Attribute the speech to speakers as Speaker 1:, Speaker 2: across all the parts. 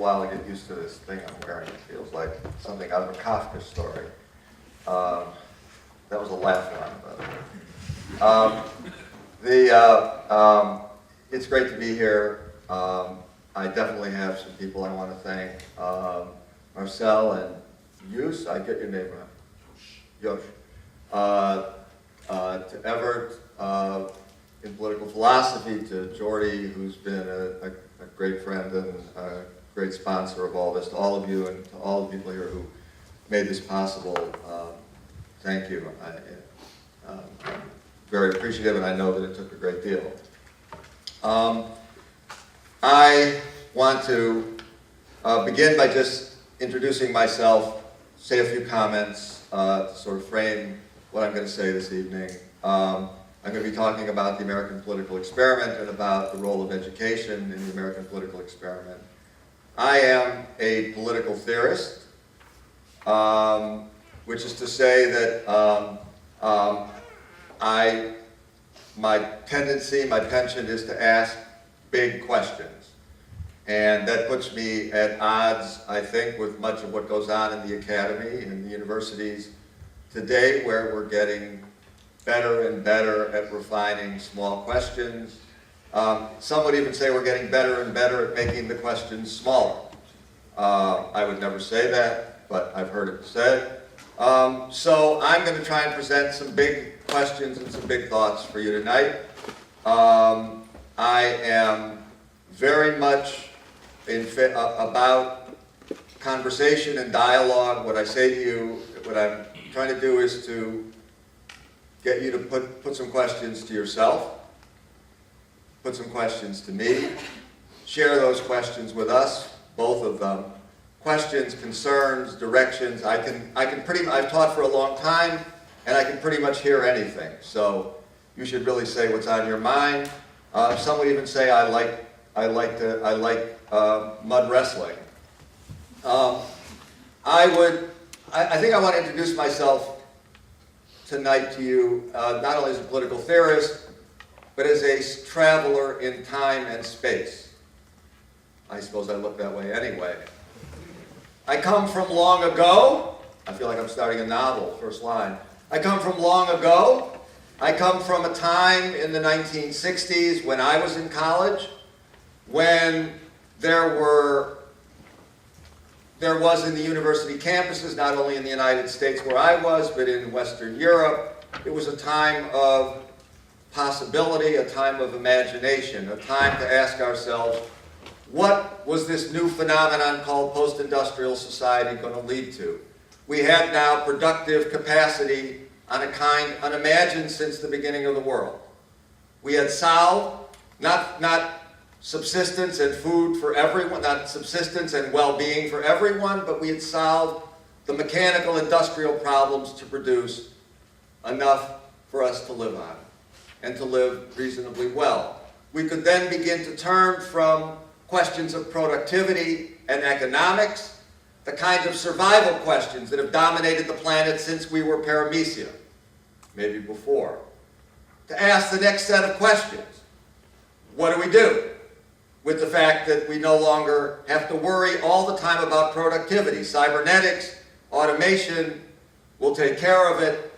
Speaker 1: while to get used to this thing I'm wearing. It feels like something out of a Kafka story. That was a laugh line, by the way. It's great to be here. I definitely have some people I want to thank. Marcel and Yus, I get your name right. Yosh. To Everett, in political philosophy, to Jordy, who's been a great friend and a great sponsor of all this, to all of you and to all the people here who made this possible. Thank you. I'm very appreciative, and I know that it took a great deal. I want to begin by just introducing myself, say a few comments to sort of frame what I'm going to say this evening. I'm going to be talking about the American political experiment and about the role of education in the American political experiment. I am a political theorist, which is to say that my tendency, my penchant is to ask big questions. And that puts me at odds, I think, with much of what goes on in the academy and the universities today, where we're getting better and better at refining small questions. Some would even say we're getting better and better at making the questions smaller. I would never say that, but I've heard it said. So I'm going to try and present some big questions and some big thoughts for you tonight. I am very much about conversation and dialogue. What I say to you, what I'm trying to do is to get you to put some questions to yourself, put some questions to me, share those questions with us, both of them. Questions, concerns, directions. I've taught for a long time, and I can pretty much hear anything. So you should really say what's on your mind. Some would even say I like mud wrestling. I think I want to introduce myself tonight to you, not only as a political theorist, but as a traveler in time and space. I suppose I look that way anyway. I come from long ago. I feel like I'm starting a novel, first line. I come from long ago. I come from a time in the 1960s when I was in college, when there was in the university campuses, not only in the United States where I was, but in Western Europe, it was a time of possibility, a time of imagination, a time to ask ourselves, what was this new phenomenon called post-industrial society going to lead to? We had now productive capacity on a kind unimagined since the beginning of the world. We had solved not subsistence and food for everyone, not subsistence and well-being for everyone, but we had solved the mechanical industrial problems to produce enough for us to live on and to live reasonably well. We could then begin to turn from questions of productivity and economics, the kinds of survival questions that have dominated the planet since we were paramecia, maybe before, to ask the next set of questions. What do we do with the fact that we no longer have to worry all the time about productivity? Cybernetics, automation will take care of it.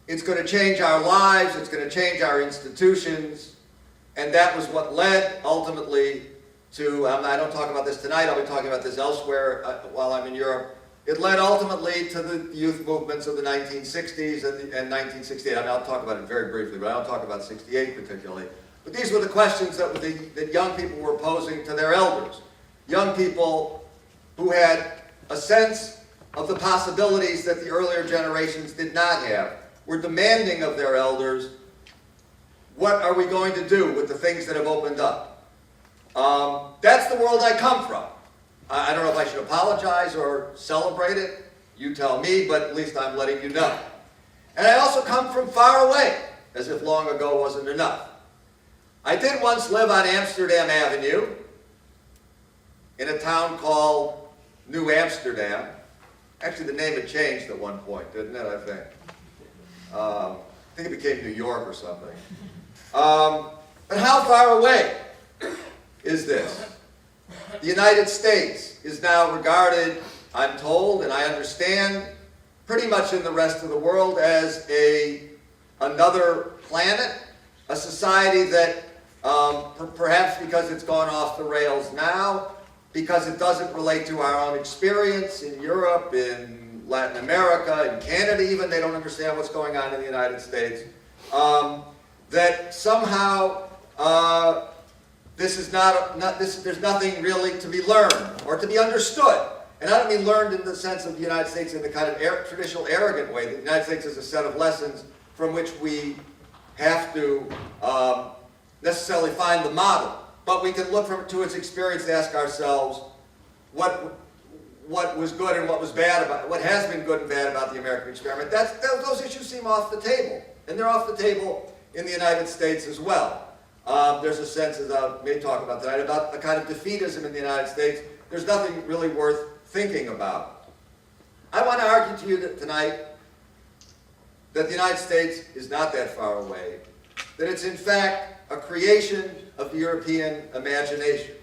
Speaker 1: It's going to change our lives, it's going to change our institutions, and that was what led ultimately to, I don't talk about this tonight, I'll be talking about this elsewhere while I'm in Europe. It led ultimately to the youth movements of the 1960s and 1968. I'll talk about it very briefly, but I don't talk about 68 particularly. But these were the questions that young people were posing to their elders. Young people who had a sense of the possibilities that the earlier generations did not have, were demanding of their elders, what are we going to do with the things that have opened up? That's the world I come from. I don't know if I should apologize or celebrate it. You tell me, but at least I'm letting you know. And I also come from far away, as if long ago wasn't enough. I did once live on Amsterdam Avenue in a town called New Amsterdam. Actually, the name had changed at one point, didn't it, I think? I think it became New York or something. But how far away is this. The United States is now regarded, I'm told, and I understand, pretty much in the rest of the world as another planet, a society that perhaps because it's gone off the rails now, because it doesn't relate to our own experience in Europe, in Latin America, in Canada even, they don't understand what's going on in the United States, that somehow there's nothing really to be learned or to be understood. And I don't mean learned in the sense of the United States in the kind of traditional arrogant way. The United States is a set of lessons from which we have to necessarily find the model. But we can look to its experience and ask ourselves what was good and what was bad about what has been good and bad about the American experiment. Those issues seem off the table. And they're off the table in the United States as well. There's a sense, as I may talk about tonight, about a kind of defeatism in the United States. There's nothing really worth thinking about. I want to argue to you tonight that the United States is not that far away, that it's in fact a creation of the European imagination.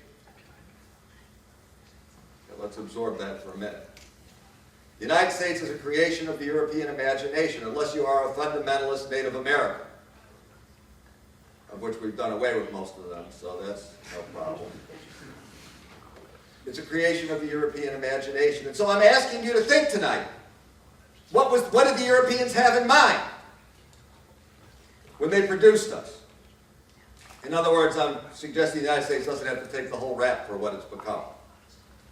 Speaker 1: Now, let's absorb that for a minute. The United States is a creation of the European imagination, unless you are a fundamentalist Native American, of which we've done away with most of them, so that's no problem. It's a creation of the European imagination. And so I'm asking you to think tonight, what did the Europeans have in mind when they produced us? In other words, I'm suggesting the United States doesn't have to take the whole rap for what it's become.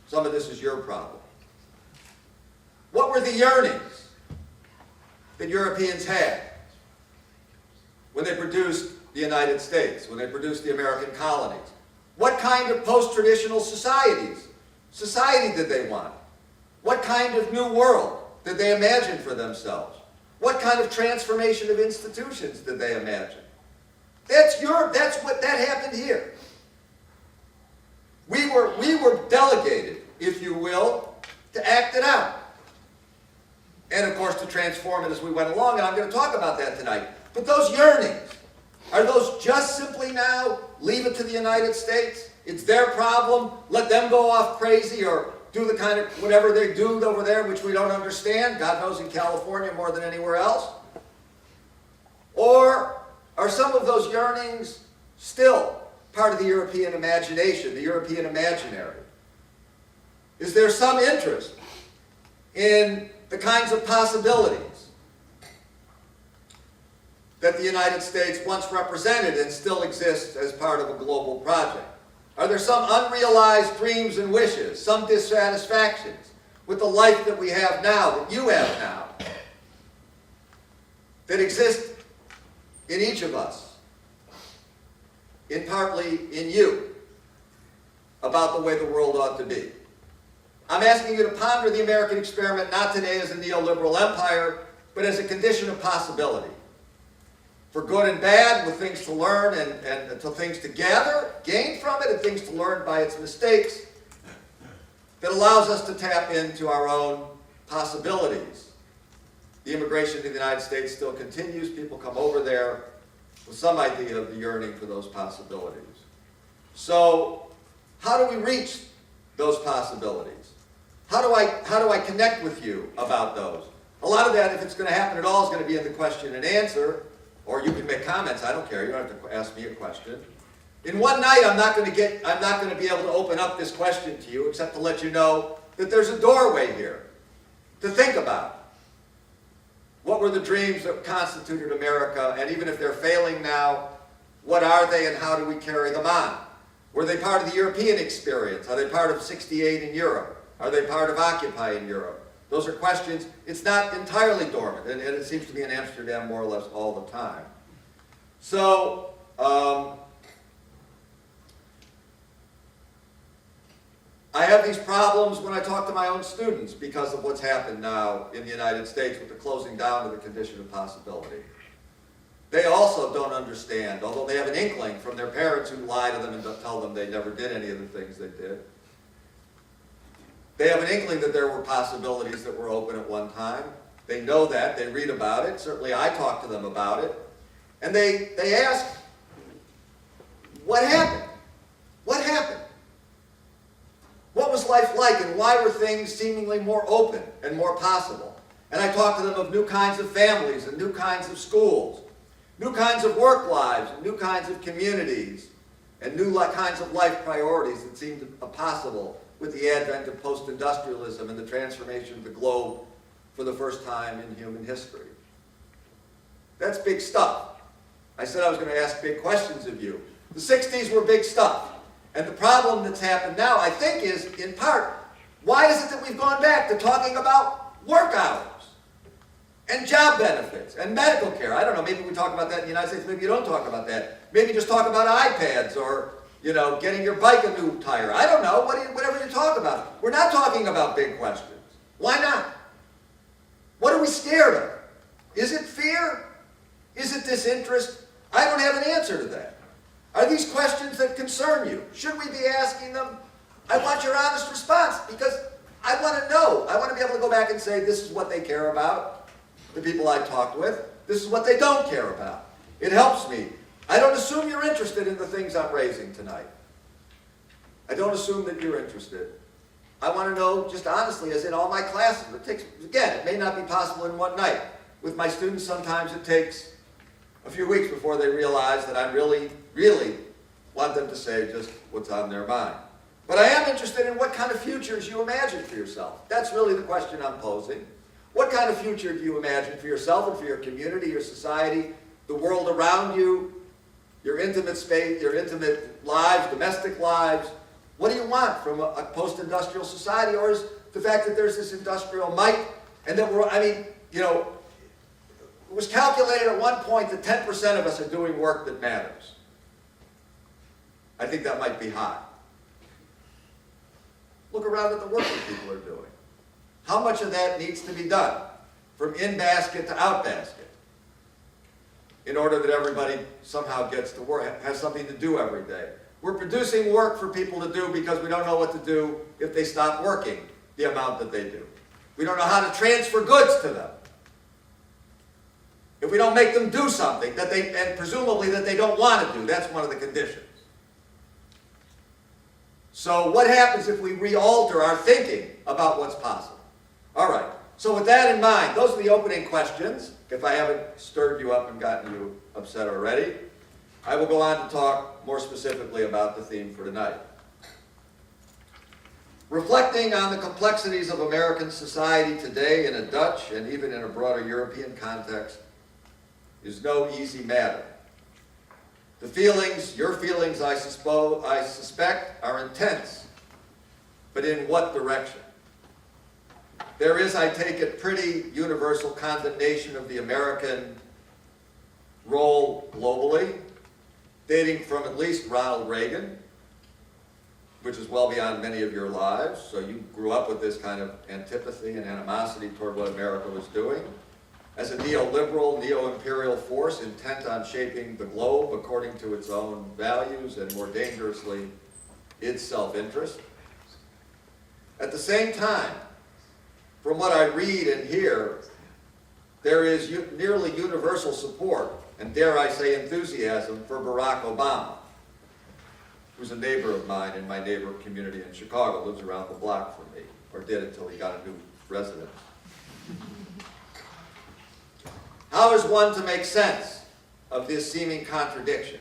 Speaker 1: Some of this is your problem. What were the yearnings that Europeans had when they produced the United States, when they produced the American colonies? What kind of post-traditional society did they want? What kind of new world did they imagine for themselves? What kind of transformation of institutions did they imagine? That's what happened here. We were delegated, if you will, to act it out. And of course to transform it as we went along, and I'm going to talk about that tonight. But those yearnings, are those just simply now, leave it to the United States? It's their problem, let them go off crazy or do the kind of whatever they do over there, which we don't understand, God knows in California more than anywhere else? Or are some of those yearnings still part of the European imagination, the European imaginary? Is there some interest in the kinds of possibilities that the United States once represented and still exists as part of a global project? Are there some unrealized dreams and wishes, some dissatisfactions with the life that we have now, that you have now, that exist in each of us, in partly in you, about the way the world ought to be? I'm asking you to ponder the American experiment not today as a neoliberal empire, but as a condition of possibility. For good and bad, with things to learn and to things to gain from it, and things to learn by its mistakes, that allows us to tap into our own possibilities. The immigration to the United States still continues. People come over there with some idea of the yearning for those possibilities. So, how do we reach those possibilities? How do I connect with you about those? A lot of that, if it's going to happen at all, is going to be in the question and answer, or you can make comments. I don't care. You don't have to ask me a question. In one night, I'm not going to be able to open up this question to you, except to let you know that there's a doorway here to think about. What were the dreams that constituted America, and even if they're failing now, what are they and how do we carry them on? Were they part of the European experience? Are they part of 68 in Europe? Are they part of Occupy in Europe? Those are questions. It's not entirely dormant, and it seems to be in Amsterdam more or less all the time. So, I have these problems when I talk to my own students because of what's happened now in the United States with the closing down of the condition of possibility. They also don't understand, although they have an inkling from their parents who lie to them and tell them they never did any of the things they did. They have an inkling that there were possibilities that were open at one time. They know that. They read about it. Certainly I talk to them about it. And they ask, what happened? What happened? was life like, and why were things seemingly more open and more possible? And I talked to them of new kinds of families and new kinds of schools, new kinds of work lives, and new kinds of communities, and new kinds of life priorities that seemed possible with the advent of post-industrialism and the transformation of the globe for the first time in human history. That's big stuff. I said I was going to ask big questions of you. The 60s were big stuff. And the problem that's happened now, I think, is, in part, why is it that we've gone back to talking about work hours and job benefits and medical care? I don't know, maybe we talk about that in the United States, maybe you don't talk about that. Maybe just talk about iPads or, you know, getting your bike a new tire. I don't know, whatever you talk about. We're not talking about big questions. Why not? What are we scared of? Is it fear? Is it disinterest? I don't have an answer to that. Are these questions that concern you? Should we be asking them? I want your honest response because I want to know. I want to be able to go back and say, this is what they care about, the people I talked with. This is what they don't care about. It helps me. I don't assume you're interested in the things I'm raising tonight. I don't assume that you're interested. I want to know, just honestly, as in all my classes. It takes, again, it may not be possible in one night. With my students, sometimes it takes a few weeks before they realize that I really want them to say just what's on their mind. But I am interested in what kind of futures you imagine for yourself. That's really the question I'm posing. What kind of future do you imagine for yourself and for your community, your society, the world around you, your intimate space, your intimate lives, domestic lives? What do you want from a post-industrial society? Or is the fact that there's this industrial might and that we're, I mean, you know, it was calculated at one point that 10% of us are doing work that matters. I think that might be high. Look around at the work that people are doing. How much of that needs to be done from in-basket to out-basket in order that everybody somehow gets to work, has something to do every day? We're producing work for people to do because we don't know what to do if they stop working the amount that they do. We don't know how to transfer goods to them. If we don't make them do something that they, and presumably that they don't want to do, that's one of the conditions. So what happens if we re-alter our thinking about what's possible? All right, so with that in mind, those are the opening questions. If I haven't stirred you up and gotten you upset already, I will go on to talk more specifically about the theme for tonight. Reflecting on the complexities of American society today in a Dutch and even in a broader European context is no easy matter. The feelings, your feelings, I suspect, are intense, but in what direction? There is, I take it, pretty universal condemnation of the American role globally, dating from at least Ronald Reagan, which is well beyond many of your lives, so you grew up with this kind of antipathy and animosity toward what America was doing, as a neoliberal, neo-imperial force intent on shaping the globe according to its own values and, more dangerously, its self-interest. At the same time, from what I read and hear, there is nearly universal support, and dare I say enthusiasm, for Barack Obama, who's a neighbor of mine in my neighbor community in Chicago, lives around the block from me, or did until he got a new residence. How is one to make sense of this seeming contradiction?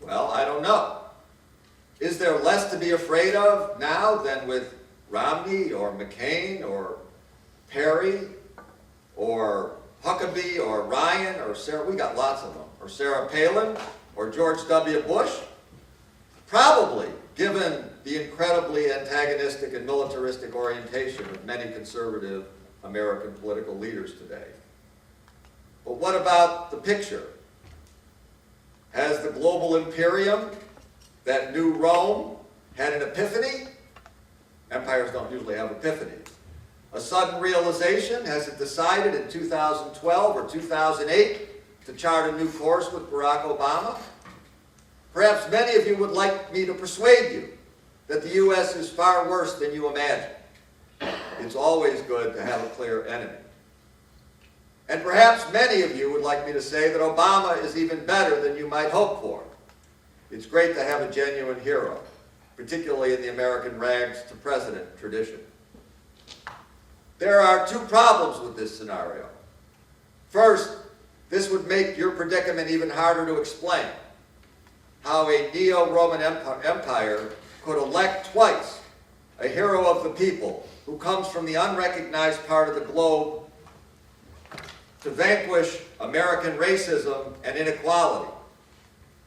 Speaker 1: Well, I don't know. Is there less to be afraid of now than with Romney or McCain or Perry or Huckabee or Ryan or Sarah? We got lots of them. Or Sarah Palin or George W. Bush? Probably, given the incredibly antagonistic and militaristic orientation of many conservative American political leaders today. But what about the picture? Has the global imperium, that new Rome, had an epiphany? Empires don't usually have epiphanies. A sudden realization? Has it decided in 2012 or 2008 to chart a new course with Barack Obama? Perhaps many of you would like me to persuade you that the U.S. is far worse than you imagine. It's always good to have a clear enemy. And perhaps many of you would like me to say that Obama is even better than you might hope for. It's great to have a genuine hero. particularly in the American rags to president tradition. There are two problems with this scenario. First, this would make your predicament even harder to explain. How a neo-Roman empire could elect twice a hero of the people who comes from the unrecognized part of the globe to vanquish American racism and inequality.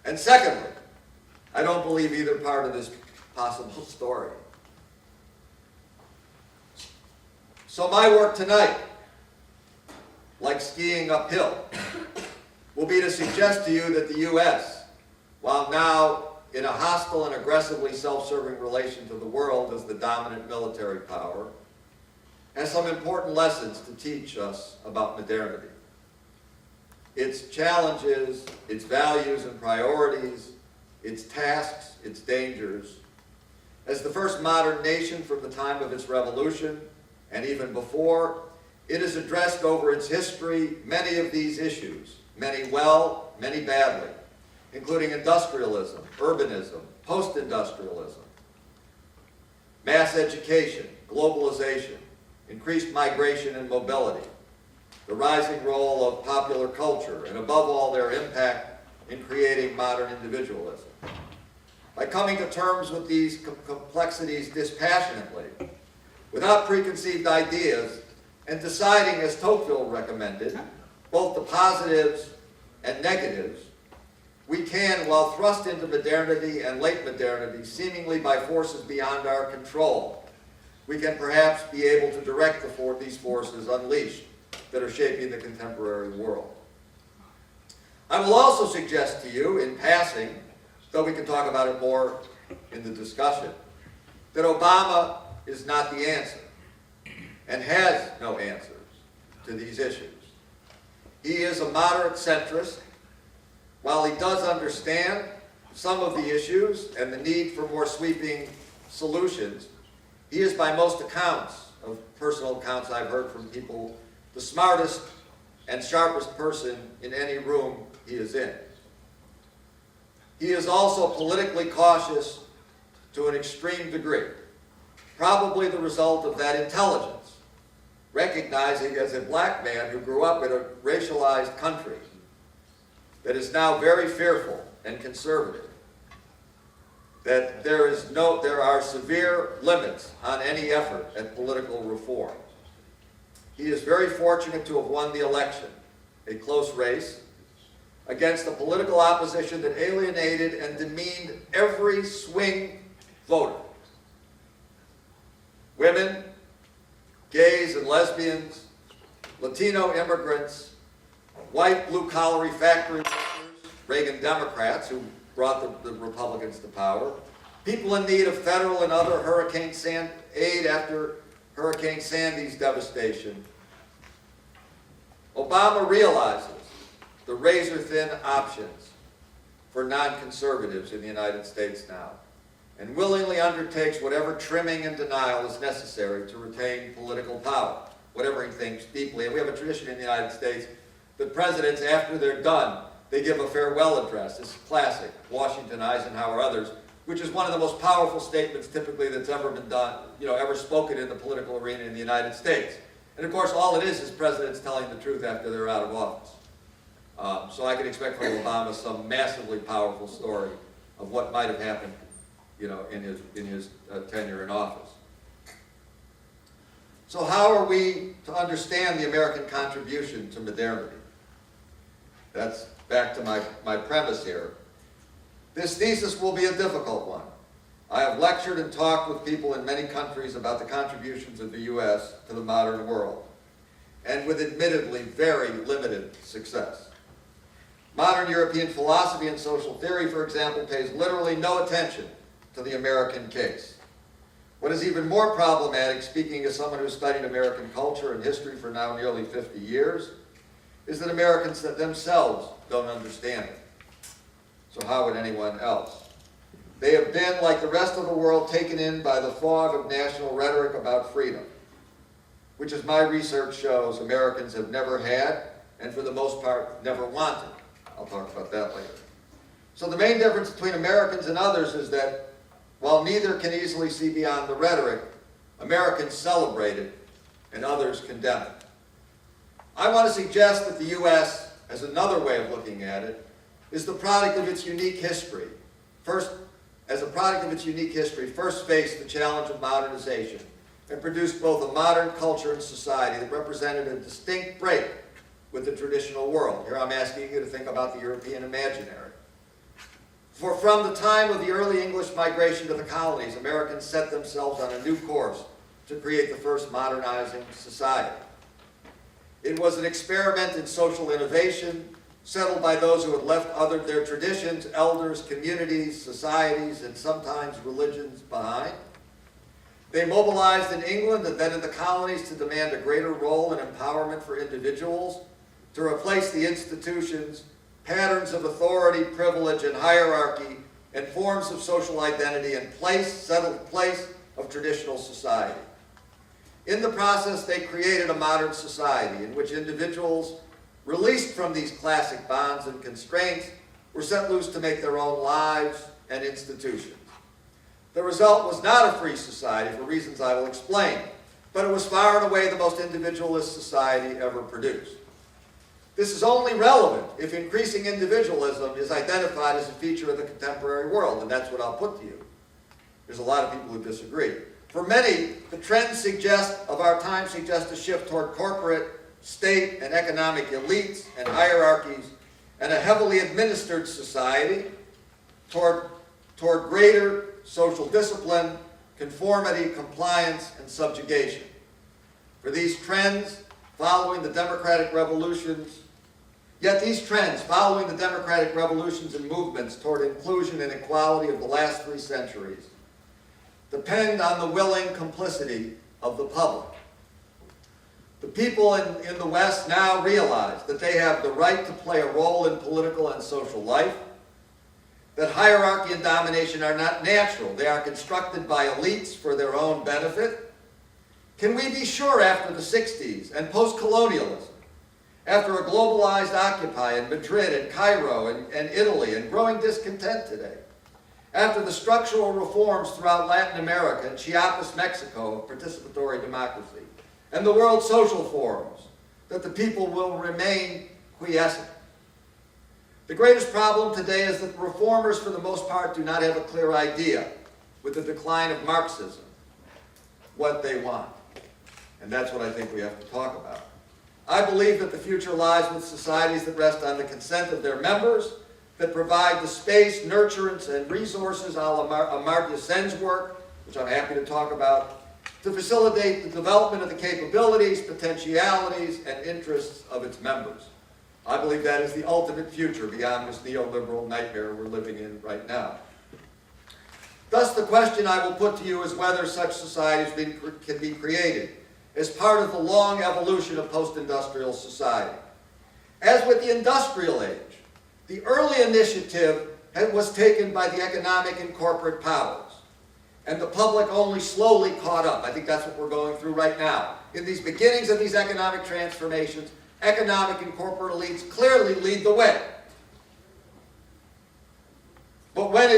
Speaker 1: And secondly, I don't believe either part of this possible story. So my work tonight, like skiing uphill, will be to suggest to you that the U.S., while now in a hostile and aggressively self-serving relation to the world as the dominant military power, has some important lessons to teach us about modernity. Its challenges, its values and priorities, its tasks, its dangers. As the first modern nation from the time of its revolution, and even before, it has addressed over its history many of these issues, many well, many badly, including industrialism, urbanism, post-industrialism, mass education, globalization, increased migration and mobility, the rising role of popular culture, and above all, their impact in creating modern individualism. By coming to terms with these complexities dispassionately, without preconceived ideas, and deciding, as Tocqueville recommended, both the positives and negatives, we can, while thrust into modernity and late modernity, seemingly by forces beyond our control, we can perhaps be able to direct these forces unleashed that are shaping the contemporary world. I will also suggest to you, in passing, though we can talk about it more in the discussion, that Obama is not the answer, and has no answers to these issues. He is a moderate centrist. While he does understand some of the issues and the need for more sweeping solutions, he is, by most accounts, of personal accounts I've heard from people, the smartest and sharpest person in any room he is in. He is also politically cautious to an extreme degree, probably the result of that intelligence, recognizing as a black man who grew up in a racialized country that is now very fearful and conservative, that there are severe limits on any effort at political reform. He is very fortunate to have won the election, a close race, against a political opposition that alienated and demeaned every swing voter. Women, gays and lesbians, Latino immigrants, white blue-collar factory workers, Reagan Democrats who brought the Republicans to power, people in need of federal and other hurricane aid after Hurricane Sandy's devastation. Obama realizes the razor-thin options for non-conservatives in the United States now, and willingly undertakes whatever trimming and denial is necessary to retain political power, whatever he thinks deeply. And we have a tradition in the United States that presidents, after they're done, they give a farewell address. It's classic, Washington, Eisenhower, others, which is one of the most powerful statements typically that's ever been done, ever spoken in the political arena in the United States. And of course, all it is presidents telling the truth after they're out of office. So I can expect from Obama some massively powerful story of what might have happened, in his tenure in office. So how are we to understand the American contribution to modernity? That's back to my premise here. This thesis will be a difficult one. I have lectured and talked with people in many countries about the contributions of the U.S. to the modern world, and with admittedly very limited success. Modern European philosophy and social theory, for example, pays literally no attention to the American case. What is even more problematic, speaking as someone who's studied American culture and history for now nearly 50 years, is that Americans themselves don't understand it. So how would anyone else? They have been, like the rest of the world, taken in by the fog of national rhetoric about freedom, which, as my research shows, Americans have never had, and for the most part, never wanted. I'll talk about that later. So the main difference between Americans and others is that while neither can easily see beyond the rhetoric, Americans celebrate it and others condemn it. I want to suggest that the U.S., as another way of looking at it, is the product of its unique history. First faced the challenge of modernization and produced both a modern culture and society that represented a distinct break with the traditional world. Here I'm asking you to think about the European imaginary. For from the time of the early English migration to the colonies, Americans set themselves on a new course to create the first modernizing society. It was an experiment in social innovation, settled by those who had left their traditions, elders, communities, societies, and sometimes religions behind. They mobilized in England and then in the colonies to demand a greater role and empowerment for individuals, to replace the institutions, patterns of authority, privilege, and hierarchy, and forms of social identity and settled place of traditional society. In the process, they created a modern society in which individuals, released from these classic bonds and constraints, were set loose to make their own lives and institutions. The result was not a free society for reasons I will explain, but it was far and away the most individualist society ever produced. This is only relevant if increasing individualism is identified as a feature of the contemporary world, and that's what I'll put to you. There's a lot of people who disagree. For many, the trends of our time suggest a shift toward corporate, state, and economic elites and hierarchies, and a heavily administered society toward greater social discipline, conformity, compliance, and subjugation. For these trends, following the democratic revolutions and movements toward inclusion and equality of the last 3 centuries, depend on the willing complicity of the public. The people in the West now realize that they have the right to play a role in political and social life, that hierarchy and domination are not natural. They are constructed by elites for their own benefit. Can we be sure after the 60s and post-colonialism, after a globalized occupy in Madrid and Cairo and Italy and growing discontent today, after the structural reforms throughout Latin America and Chiapas, Mexico, of participatory democracy, and the World Social Forums, that the people will remain quiescent? The greatest problem today is that the reformers, for the most part, do not have a clear idea, with the decline of Marxism, what they want. And that's what I think we have to talk about. I believe that the future lies with societies that rest on the consent of their members, that provide the space, nurturance, and resources a la Amartya Sen's work, which I'm happy to talk about, to facilitate the development of the capabilities, potentialities, and interests of its members. I believe that is the ultimate future beyond this neoliberal nightmare we're living in right now. Thus, the question I will put to you is whether such societies can be created as part of the long evolution of post-industrial society. As with the industrial age, the early initiative was taken by the economic and corporate powers, and the public only slowly caught up. I think that's what we're going through right now. In these beginnings of these economic transformations, economic and corporate elites clearly lead the way. But when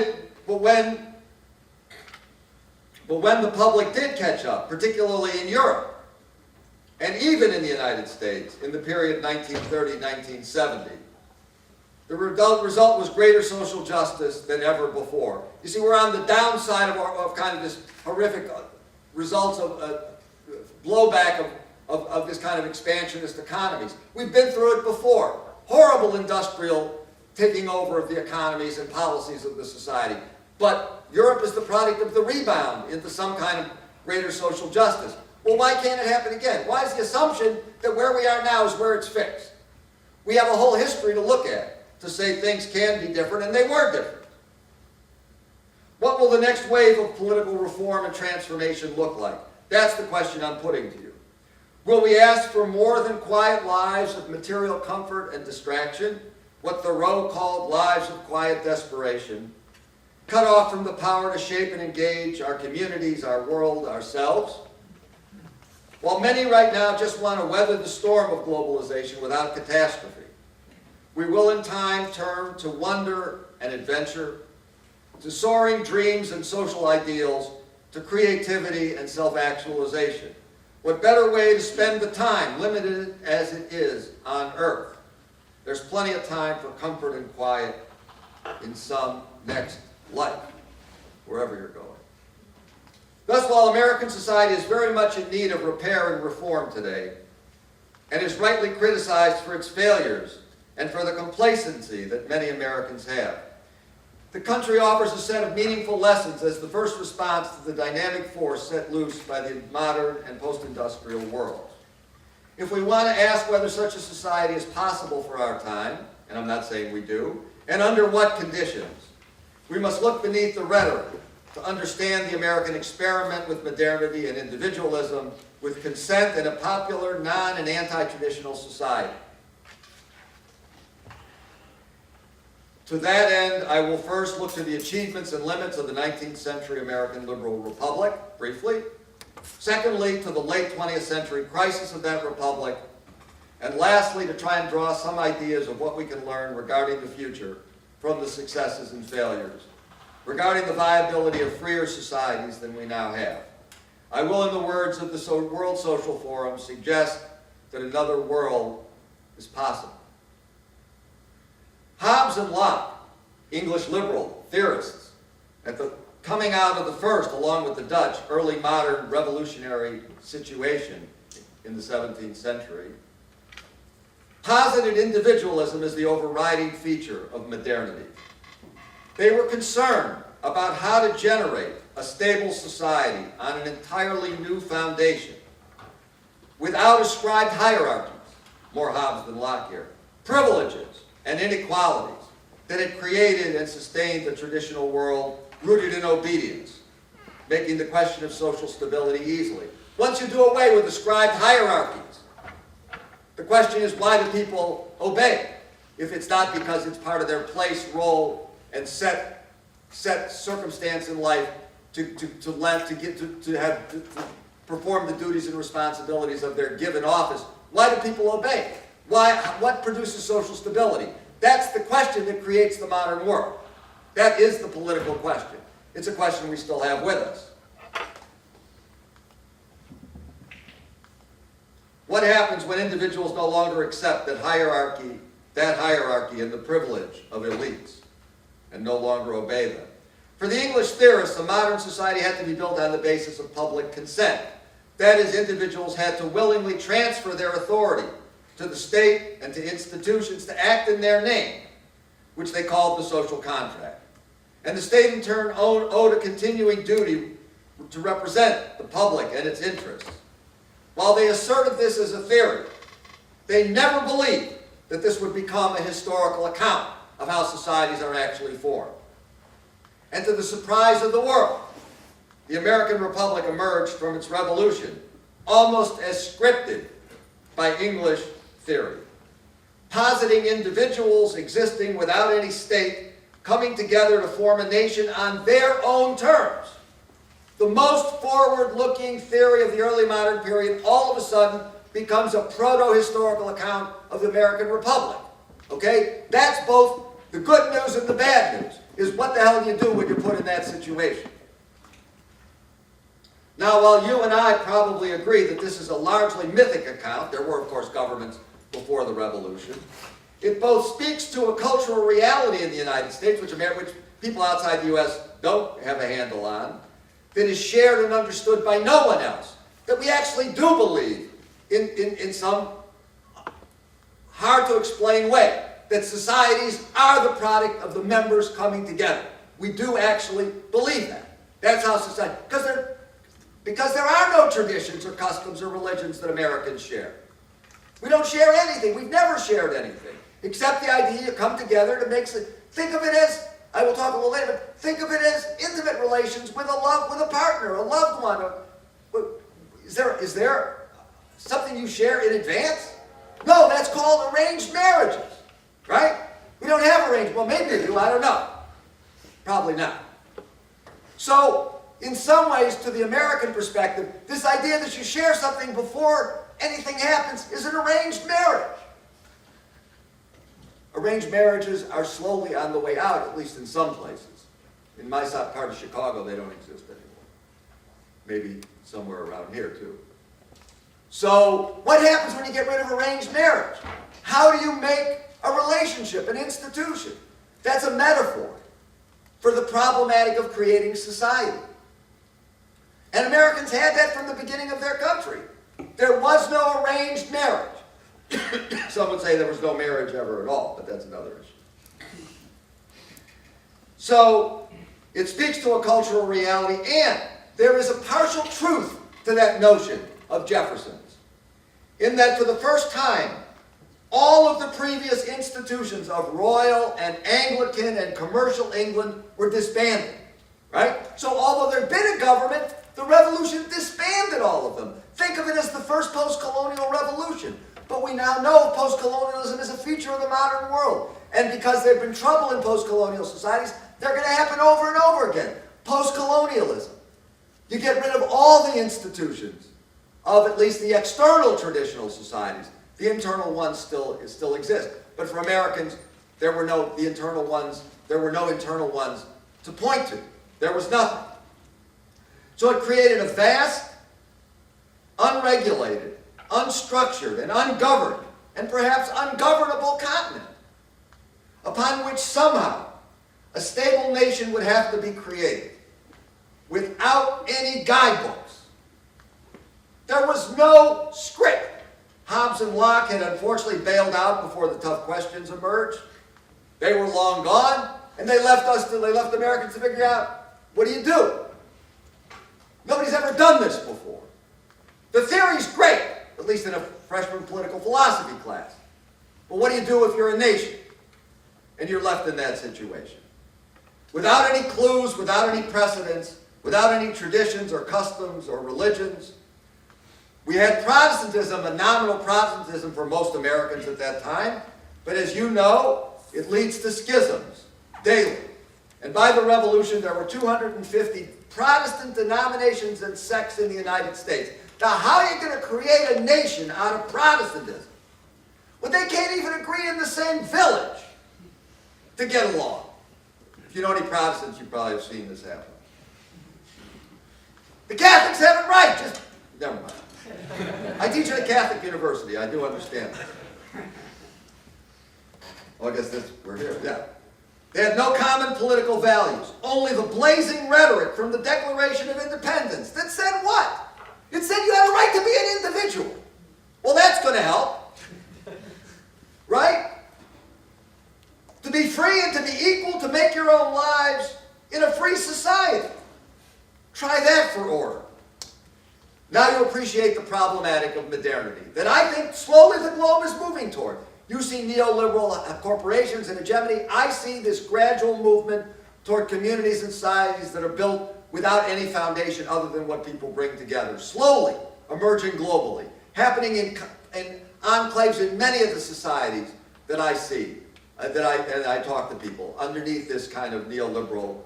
Speaker 1: the public did catch up, particularly in Europe, and even in the United States, in the period 1930-1970, the result was greater social justice than ever before. You see, we're on the downside of kind of this horrific results of blowback of this kind of expansionist economies. We've been through it before. Horrible industrial taking over of the economies and policies of the society. But Europe is the product of the rebound into some kind of greater social justice. Well, why can't it happen again? Why is the assumption that where we are now is where it's fixed? We have a whole history to look at to say things can be different, and they were different. What will the next wave of political reform and transformation look like? That's the question I'm putting to you. Will we ask for more than quiet lives of material comfort and distraction, what Thoreau called lives of quiet desperation, cut off from the power to shape and engage our communities, our world, ourselves? While many right now just want to weather the storm of globalization without catastrophe, we will in time turn to wonder and adventure, to soaring dreams and social ideals, to creativity and self-actualization. What better way to spend the time, limited as it is, on earth? There's plenty of time for comfort and quiet in some next life, wherever you're going. Thus, while American society is very much in need of repair and reform today, and is rightly criticized for its failures and for the complacency that many Americans have, the country offers a set of meaningful lessons as the first response to the dynamic force set loose by the modern and post-industrial world. If we want to ask whether such a society is possible for our time, and I'm not saying we do, and under what conditions, we must look beneath the rhetoric to understand the American experiment with modernity and individualism, with consent in a popular, non- and anti-traditional society. To that end, I will first look to the achievements and limits of the 19th century American liberal republic, briefly. Secondly, to the late 20th century crisis of that republic. And lastly, to try and draw some ideas of what we can learn regarding the future from the successes and failures, regarding the viability of freer societies than we now have. I will, in the words of the World Social Forum, suggest that another world is possible. Hobbes and Locke, English liberal theorists, at the coming out of the first, along with the Dutch, early modern revolutionary situation in the 17th century, posited individualism as the overriding feature of modernity. They were concerned about how to generate a stable society on an entirely new foundation, without ascribed hierarchies, more Hobbes than Locke here, privileges, and inequalities that had created and sustained the traditional world rooted in obedience, making the question of social stability easily. Once you do away with ascribed hierarchies, the question is, why do people obey? If it's not because it's part of their place, role, and set circumstance in life to perform the duties and responsibilities of their given office, why do people obey? What produces social stability? That's the question that creates the modern world. That is the political question. It's a question we still have with us. What happens when individuals no longer accept that hierarchy and the privilege of elites, and no longer obey them? For the English theorists, a modern society had to be built on the basis of public consent. That is, individuals had to willingly transfer their authority to the state and to institutions to act in their name, which they called the social contract. And the state in turn owed a continuing duty to represent the public and its interests. While they asserted this as a theory, they never believed that this would become a historical account of how societies are actually formed. And to the surprise of the world, the American Republic emerged from its revolution almost as scripted by English theory, positing individuals existing without any state, coming together to form a nation on their own terms. The most forward-looking theory of the early modern period all of a sudden becomes a proto-historical account of the American Republic. Okay? That's both the good news and the bad news, is what the hell do you do when you're put in that situation? Now, while you and I probably agree that this is a largely mythic account, there were, of course, governments before the Revolution, it both speaks to a cultural reality in the United States, which people outside the U.S. don't have a handle on, that is shared and understood by no one else, that we actually do believe in some hard-to-explain way, that societies are the product of the members coming together. We do actually believe that. That's how society, because there are no traditions or customs or religions that Americans share. We don't share anything. We've never shared anything, except the idea you come together to make, think of it as, I will talk a little later, but think of it as intimate relations with a partner, a loved one. Is there something you share in advance? No, that's called arranged marriages, right? We don't have arranged, well, maybe you do, I don't know. Probably not. So, in some ways, to the American perspective, this idea that you share something before anything happens is an arranged marriage. Arranged marriages are slowly on the way out, at least in some places. In my part of Chicago, they don't exist anymore. Maybe somewhere around here, too. So, what happens when you get rid of arranged marriage? How do you make a relationship an institution? That's a metaphor for the problematic of creating society. And Americans had that from the beginning of their country. There was no arranged marriage. Some would say there was no marriage ever at all, but that's another issue. So, it speaks to a cultural reality, and there is a partial truth to that notion of Jefferson's, in that for the first time, all of the previous institutions of royal and Anglican and commercial England were disbanded, right? So although there had been a government, the revolution disbanded all of them. Think of it as the first post-colonial revolution. But we now know post-colonialism is a feature of the modern world. And because there have been trouble in post-colonial societies, they're going to happen over and over again. Post-colonialism. You get rid of all the institutions of at least the external traditional societies. The internal ones still exist. But for Americans, there were no internal ones to point to. There was nothing. So it created a vast, unregulated, unstructured, and ungoverned, and perhaps ungovernable continent, upon which somehow a stable nation would have to be created, without any guidebooks. There was no script. Hobbes and Locke had unfortunately bailed out before the tough questions emerged. They were long gone, and they left Americans to figure out, what do you do? Nobody's ever done this before. The theory's great, at least in a freshman political philosophy class. But what do you do if you're a nation and you're left in that situation? Without any clues, without any precedents, without any traditions or customs or religions. We had Protestantism, a nominal Protestantism for most Americans at that time, but as you know, it leads to schisms daily. And by the Revolution, there were 250 Protestant denominations and sects in the United States. Now, how are you going to create a nation out of Protestantism when they can't even agree in the same village to get along? If you know any Protestants, you probably have seen this happen. The Catholics have it right. Just, never mind. I teach at a Catholic university. I do understand that. Well, I guess we're here. Yeah. They had no common political values. Only the blazing rhetoric from the Declaration of Independence that said what? It said you had a right to be an individual. Well, that's going to help. Right? To be free and to be equal, to make your own lives in a free society. Try that for order. Now you appreciate the problematic of modernity that I think slowly the globe is moving toward. You see neoliberal corporations and hegemony. I see this gradual movement toward communities and societies that are built without any foundation other than what people bring together. Slowly emerging globally. Happening in enclaves in many of the societies that I see, that I talk to people, underneath this kind of neoliberal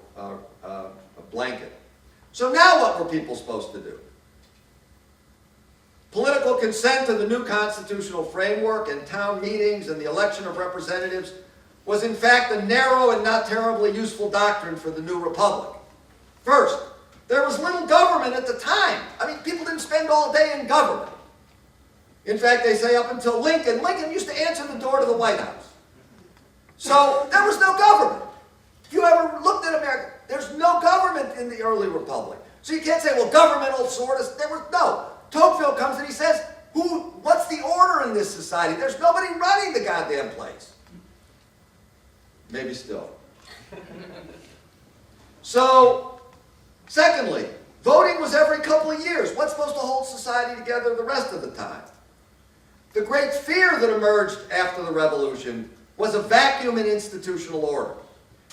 Speaker 1: blanket. So now what were people supposed to do? Political consent to the new constitutional framework and town meetings and the election of representatives was in fact a narrow and not terribly useful doctrine for the new republic. First, there was little government at the time. I mean, people didn't spend all day in government. In fact, they say up until Lincoln used to answer the door to the White House. So there was no government. If you ever looked at America, there's no government in the early republic. So you can't say, well, governmental sort of, there was no. Tocqueville comes and he says, what's the order in this society? There's nobody running the goddamn place. Maybe still. So, secondly, voting was every couple of years. What's supposed to hold society together the rest of the time? The great fear that emerged after the revolution was a vacuum in institutional order.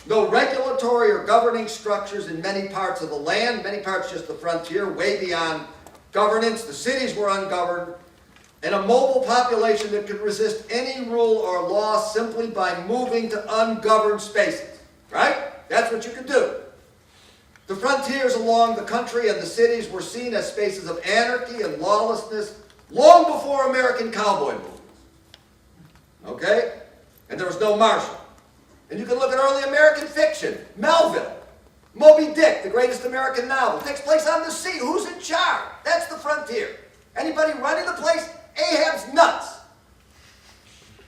Speaker 1: No regulatory or governing structures in many parts of the land, many parts just the frontier, way beyond governance. The cities were ungoverned, and a mobile population that could resist any rule or law simply by moving to ungoverned spaces. Right? That's what you could do. The frontiers along the country and the cities were seen as spaces of anarchy and lawlessness long before American cowboy movements. Okay? And there was no marshal. And you can look at early American fiction. Melville. Moby Dick, the greatest American novel, takes place on the sea. Who's in charge? That's the frontier. Anybody running the place? Ahab's nuts.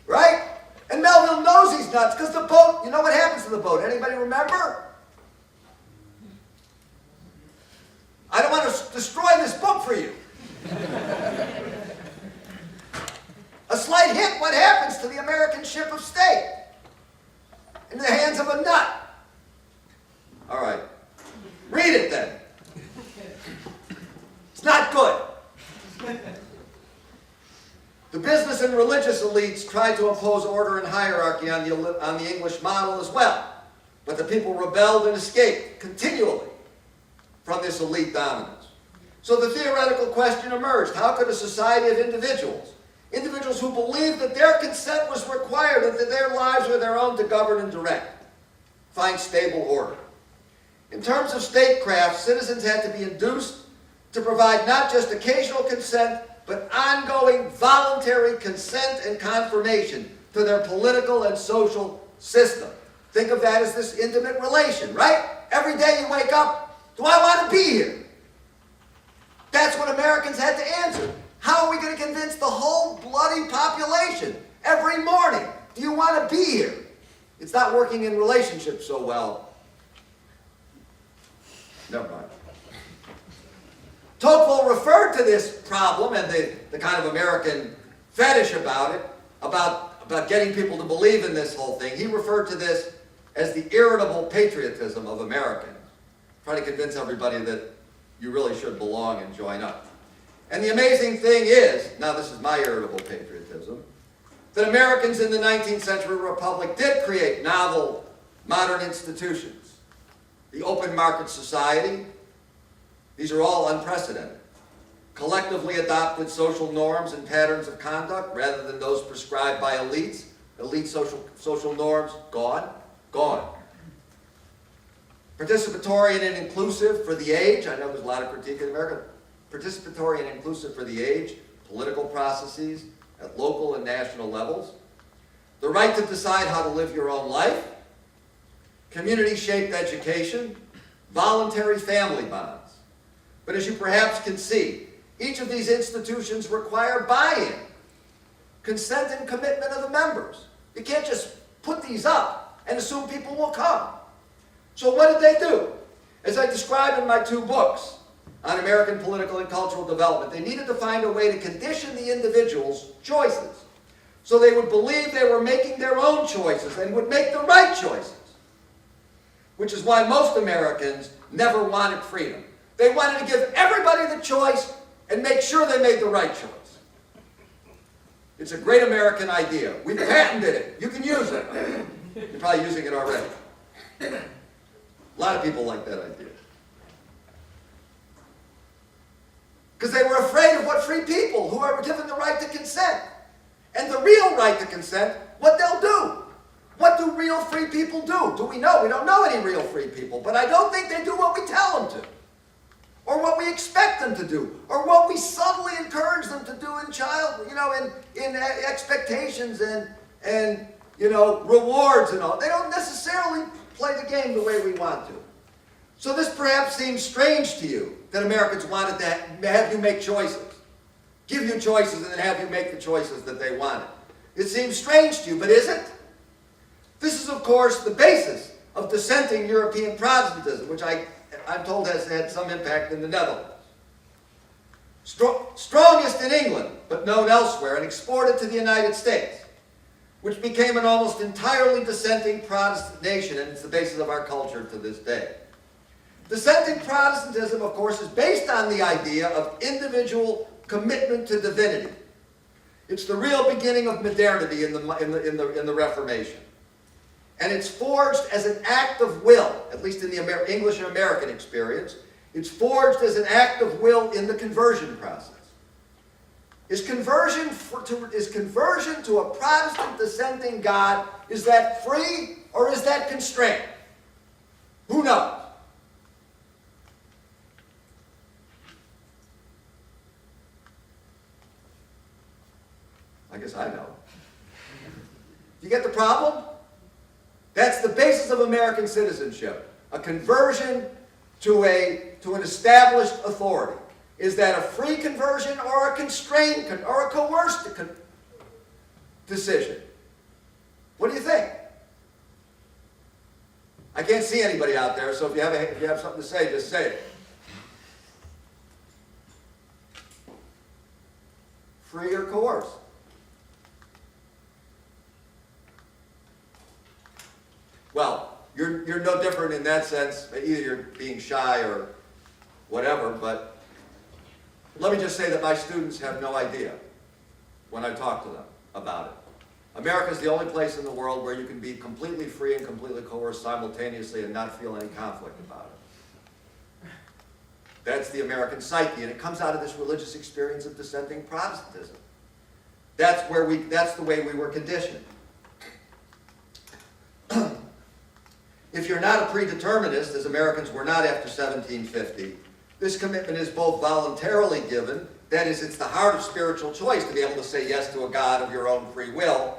Speaker 1: Right? And Melville knows he's nuts because the boat, you know what happens to the boat? Anybody remember? I don't want to destroy this book for you. A slight hint, what happens to the American ship of state? In the hands of a nut. All right. Read it then. It's not good. The business and religious elites tried to impose order and hierarchy on the English model as well. But the people rebelled and escaped continually from this elite dominance. So the theoretical question emerged: how could a society of individuals who believed that their consent was required and that their lives were their own to govern and direct, find stable order? In terms of statecraft, citizens had to be induced to provide not just occasional consent, but ongoing voluntary consent and confirmation to their political and social system. Think of that as this intimate relation, right? Every day you wake up, do I want to be here? That's what Americans had to answer. How are we going to convince the whole bloody population every morning? Do you want to be here? It's not working in relationships so well. Never mind. Tocqueville referred to this problem and the kind of American fetish about it, about getting people to believe in this whole thing. He referred to this as the irritable patriotism of Americans, trying to convince everybody that you really should belong and join up. And the amazing thing is, now this is my irritable patriotism, that Americans in the 19th century republic did create novel, modern institutions. The open market society, these are all unprecedented. Collectively adopted social norms and patterns of conduct rather than those prescribed by elites. Elite social norms, gone. Participatory and inclusive for the age. I know there's a lot of critique in America. Participatory and inclusive for the age. Political processes at local and national levels. The right to decide how to live your own life. Community-shaped education. Voluntary family bonds. But as you perhaps can see, each of these institutions require buy-in, consent and commitment of the members. You can't just put these up and assume people will come. So what did they do? As I describe in my two books on American political and cultural development, they needed to find a way to condition the individual's choices so they would believe they were making their own choices and would make the right choices, which is why most Americans never wanted freedom. They wanted to give everybody the choice and make sure they made the right choice. It's a great American idea. We patented it. You can use it. You're probably using it already. A lot of people like that idea. Because they were afraid of what free people who are given the right to consent. And the real right to consent, what they'll do. What do real free people do? Do we know? We don't know any real free people. But I don't think they do what we tell them to. Or what we expect them to do. Or what we subtly encourage them to do in expectations and rewards and all. They don't necessarily play the game the way we want to. So this perhaps seems strange to you, that Americans wanted to have you make choices. Give you choices and then have you make the choices that they wanted. It seems strange to you, but is it? This is, of course, the basis of dissenting European Protestantism, which I'm told has had some impact in the Netherlands. Strongest in England, but known elsewhere, and exported to the United States, which became an almost entirely dissenting Protestant nation, and it's the basis of our culture to this day. Dissenting Protestantism, of course, is based on the idea of individual commitment to divinity. It's the real beginning of modernity in the Reformation. And it's forged as an act of will, at least in the English and American experience. It's forged as an act of will in the conversion process. Is conversion to a Protestant dissenting God, is that free or is that constrained? Who knows? I guess I know. You get the problem? That's the basis of American citizenship. a conversion to an established authority. Is that a free conversion or a constrained or a coerced decision? What do you think? I can't see anybody out there, so if you have something to say, just say it. Free or coerced? Well, you're no different in that sense. Either you're being shy or whatever, but let me just say that my students have no idea when I talk to them about it. America is the only place in the world where you can be completely free and completely coerced simultaneously and not feel any conflict about it. That's the American psyche, and it comes out of this religious experience of dissenting Protestantism. That's the way we were conditioned. If you're not a predeterminist, as Americans were not after 1750, this commitment is both voluntarily given, that is, it's the heart of spiritual choice to be able to say yes to a God of your own free will,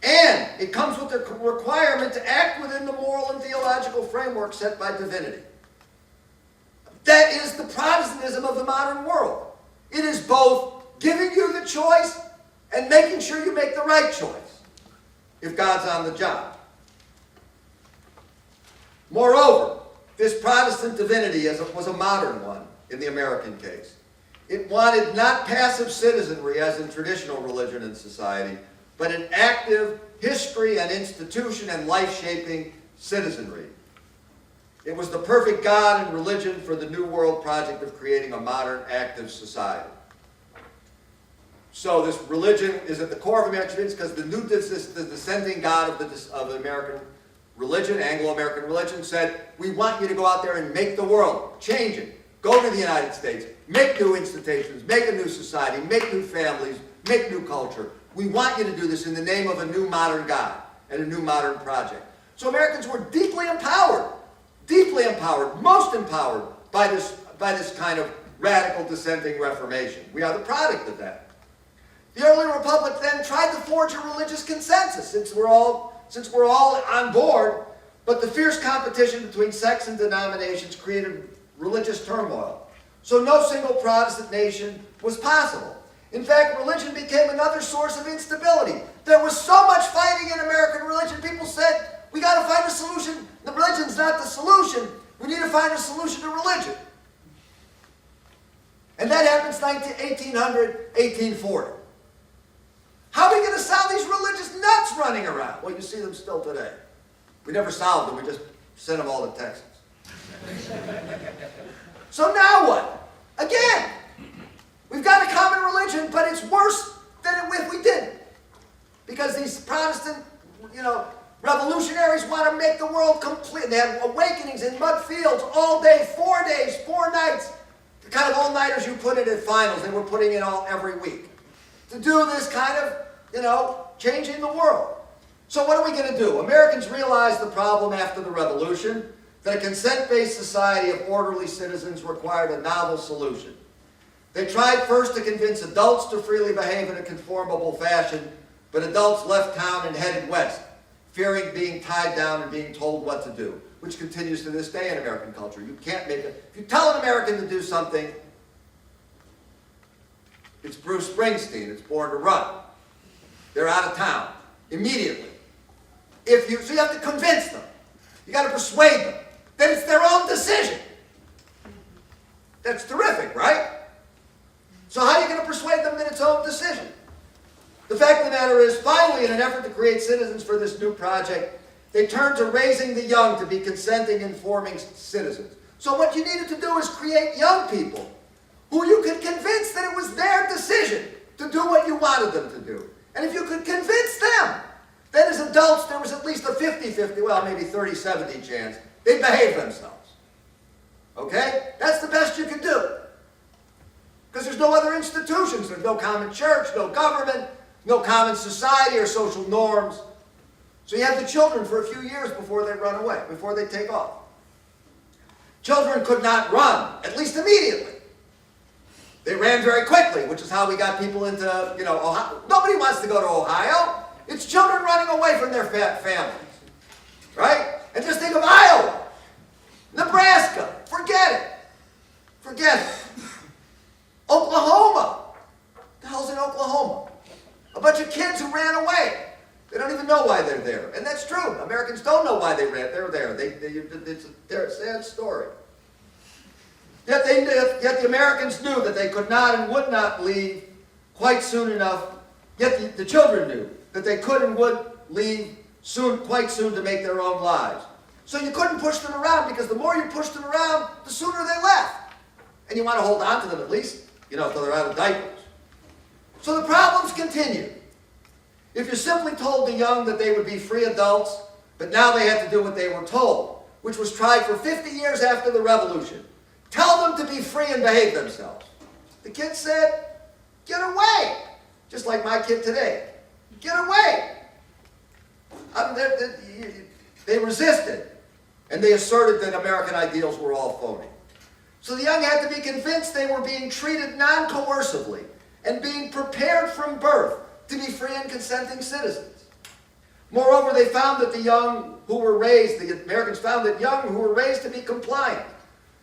Speaker 1: and it comes with the requirement to act within the moral and theological framework set by divinity. That is the Protestantism of the modern world. It is both giving you the choice and making sure you make the right choice if God's on the job. Moreover, this Protestant divinity was a modern one in the American case. It wanted not passive citizenry as in traditional religion and society, but an active history and institution and life-shaping citizenry. It was the perfect God and religion for the New World project of creating a modern, active society. So this religion is at the core of American experience because the descending God of the American religion, Anglo-American religion, said, we want you to go out there and make the world, change it. Go to the United States, make new institutions, make a new society, make new families, make new culture. We want you to do this in the name of a new modern God and a new modern project. So Americans were deeply empowered, most empowered by this kind of radical dissenting Reformation. We are the product of that. The early republic then tried to forge a religious consensus since we're all on board, but the fierce competition between sects and denominations created religious turmoil. So no single Protestant nation was possible. In fact, religion became another source of instability. There was so much fighting in American religion, people said, we got to find a solution. The religion's not the solution. We need to find a solution to religion. And that happens 1800, 1840. How are we going to solve these religious nuts running around? Well, you see them still today. We never solved them. We just sent them all to Texas. So now what? Again, we've got a common religion, but it's worse than if we didn't. Because these Protestant, revolutionaries want to make the world complete. They have awakenings in mud fields all day, 4 days, 4 nights. The kind of all-nighters you put in at finals, they were putting in every week. To do this kind of, changing the world. So what are we going to do? Americans realized the problem after the revolution, that a consent-based society of orderly citizens required a novel solution. They tried first to convince adults to freely behave in a conformable fashion, but adults left town and headed west, fearing being tied down and being told what to do, which continues to this day in American culture. You can't make it. If you tell an American to do something, it's Bruce Springsteen, it's Born to Run. They're out of town immediately. So you have to convince them. You got to persuade them that it's their own decision. That's terrific, right? So how are you going to persuade them that it's their own decision? The fact of the matter is, finally, in an effort to create citizens for this new project, they turned to raising the young to be consenting, informing citizens. So what you needed to do is create young people who you could convince that it was their decision to do what you wanted them to do. And if you could convince them, then as adults there was at least a 50-50, well, maybe 30-70 chance they'd behave themselves. Okay? That's the best you can do. Because there's no other institutions. There's no common church, no government, no common society or social norms. So you have the children for a few years before they run away, before they take off. Children could not run, at least immediately. They ran very quickly, which is how we got people into, Ohio. Nobody wants to go to Ohio. It's children running away from their families, right? And just think of Iowa, Nebraska, forget it. Forget it. Oklahoma. What the hell's in Oklahoma? A bunch of kids who ran away. They don't even know why they're there. And that's true. Americans don't know why they're there. It's a sad story. Yet the Americans knew that they could not and would not leave quite soon enough. Yet the children knew that they could and would leave quite soon to make their own lives. So you couldn't push them around, because the more you pushed them around, the sooner they left. And you want to hold on to them at least, until they're out of diapers. So the problems continue. If you simply told the young that they would be free adults, but now they had to do what they were told, which was tried for 50 years after the revolution, tell them to be free and behave themselves. The kids said, get away. Just like my kid today. Get away. They resisted, and they asserted that American ideals were all phony. So the young had to be convinced they were being treated non-coercively and being prepared from birth to be free and consenting citizens. Moreover, they found that the Americans found that young who were raised to be compliant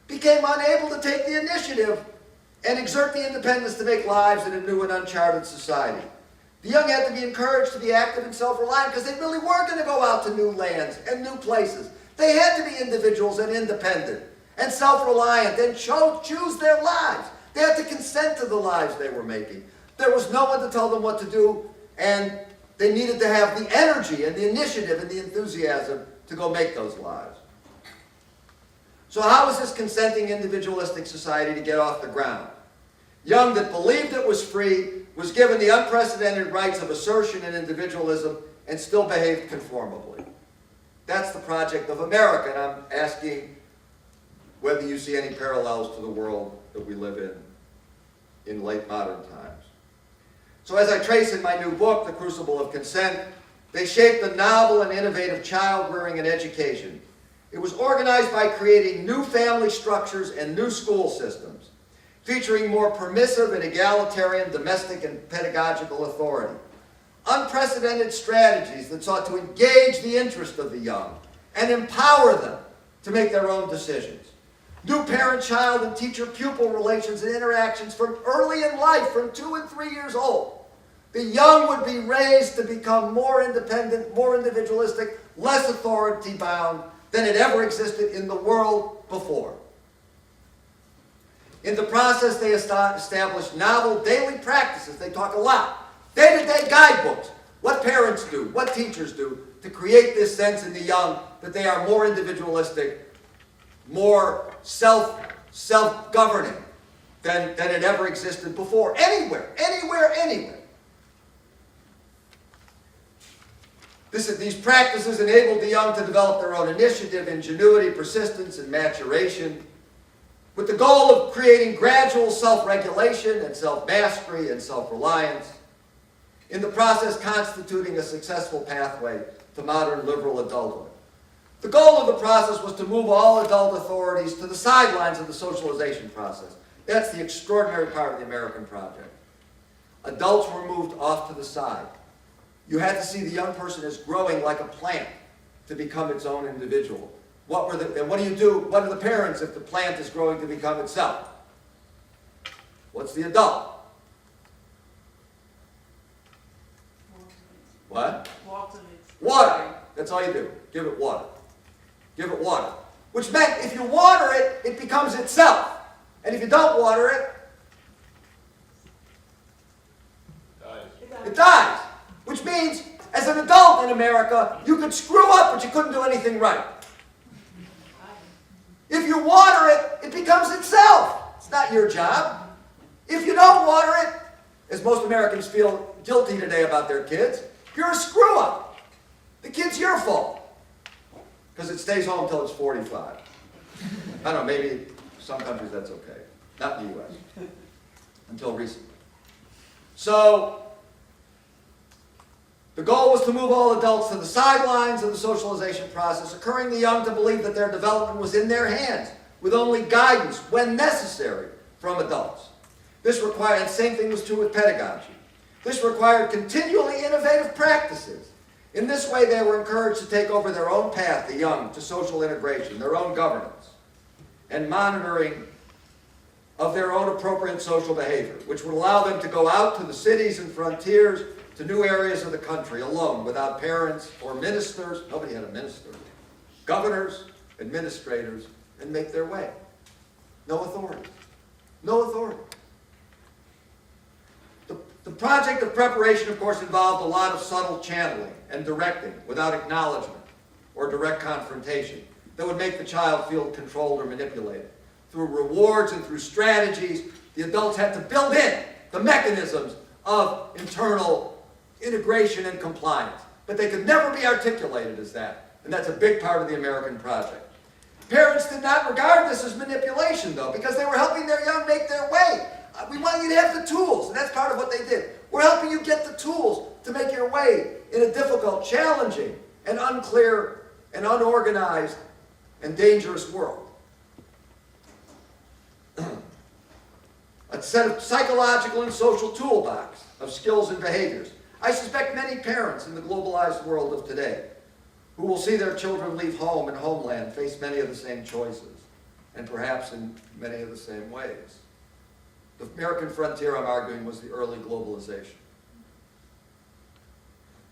Speaker 1: became unable to take the initiative and exert the independence to make lives in a new and uncharted society. The young had to be encouraged to be active and self-reliant, because they really were going to go out to new lands and new places. They had to be individuals and independent and self-reliant and choose their lives. They had to consent to the lives they were making. There was no one to tell them what to do, and they needed to have the energy and the initiative and the enthusiasm to go make those lives. So how was this consenting individualistic society to get off the ground? Young that believed it was free was given the unprecedented rights of assertion and individualism and still behaved conformably. That's the project of America, and I'm asking whether you see any parallels to the world that we live in late modern times. So as I trace in my new book, The Crucible of Consent, they shaped a novel and innovative child rearing and education. It was organized by creating new family structures and new school systems, featuring more permissive and egalitarian domestic and pedagogical authority. Unprecedented strategies that sought to engage the interest of the young and empower them to make their own decisions. New parent-child and teacher-pupil relations and interactions from early in life, from 2 and 3 years old. The young would be raised to become more independent, more individualistic, less authority-bound than had ever existed in the world before. In the process, they established novel daily practices. They talk a lot. Day-to-day guidebooks. What parents do, what teachers do, to create this sense in the young that they are more individualistic, more self-governing than had ever existed before. Anywhere. These practices enabled the young to develop their own initiative, ingenuity, persistence, and maturation, with the goal of creating gradual self-regulation and self-mastery and self-reliance, in the process constituting a successful pathway to modern liberal adulthood. The goal of the process was to move all adult authorities to the sidelines of the socialization process. That's the extraordinary part of the American project. Adults were moved off to the side. You had to see the young person as growing like a plant to become its own individual. And what do you do? What are the parents if the plant is growing to become itself? What's the adult? What? Water. That's all you do. Give it water. Give it water. Which meant if you water it, it becomes itself. And if you don't water it, it dies. Which means, as an adult in America, you could screw up, but you couldn't do anything right. If you water it, it becomes itself. It's not your job. If you don't water it, as most Americans feel guilty today about their kids, you're a screw up. The kid's your fault. Because it stays home until it's 45. I don't know, maybe some countries that's okay. Not in the U.S. Until recently. So, the goal was to move all adults to the sidelines of the socialization process, encouraging the young to believe that their development was in their hands, with only guidance, when necessary, from adults. This required, and the same thing was true with pedagogy. This required continually innovative practices In this way, they were encouraged to take over their own path, the young, to social integration, their own governance, and monitoring of their own appropriate social behavior, which would allow them to go out to the cities and frontiers, to new areas of the country alone, without parents or ministers. Nobody had a minister. Governors, administrators, and make their way. No authority. No authority. The project of preparation, of course, involved a lot of subtle channeling and directing without acknowledgement or direct confrontation that would make the child feel controlled or manipulated. Through rewards and through strategies, the adults had to build in the mechanisms of internal integration and compliance. But they could never be articulated as that. And that's a big part of the American project. Parents did not regard this as manipulation, though, because they were helping their young make their way. We want you to have the tools, and that's part of what they did. We're helping you get the tools to make your way in a difficult, challenging, and unclear, and unorganized, and dangerous world. A set of psychological and social toolbox of skills and behaviors. I suspect many parents in the globalized world of today who will see their children leave home and homeland face many of the same choices, and perhaps in many of the same ways. The American frontier, I'm arguing, was the early globalization.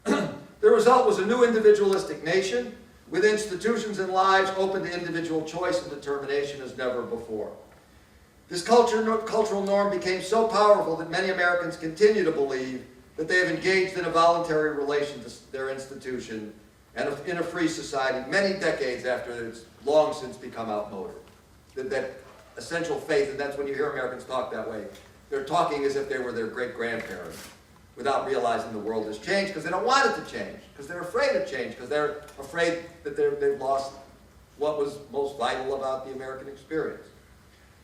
Speaker 1: The result was a new individualistic nation with institutions and lives open to individual choice and determination as never before. This cultural norm became so powerful that many Americans continue to believe that they have engaged in a voluntary relation to their institution and in a free society many decades after it's long since become outmoded. That essential faith, and that's when you hear Americans talk that way. They're talking as if they were their great-grandparents without realizing the world has changed because they don't want it to change, because they're afraid of change, because they're afraid that they've lost what was most vital about the American experience.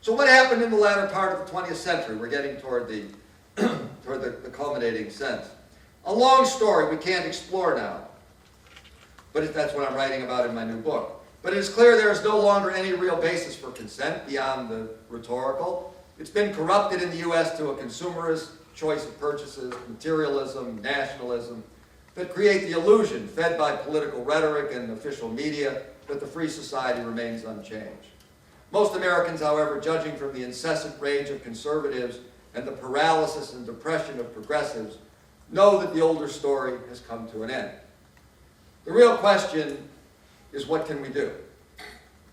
Speaker 1: So what happened in the latter part of the 20th century? We're getting toward the culminating sense. A long story we can't explore now, but that's what I'm writing about in my new book. But it is clear there is no longer any real basis for consent beyond the rhetorical. It's been corrupted in the U.S. to a consumerist choice of purchases, materialism, nationalism, that create the illusion, fed by political rhetoric and official media, that the free society remains unchanged. Most Americans, however, judging from the incessant rage of conservatives and the paralysis and depression of progressives, know that the older story has come to an end. The real question is, what can we do?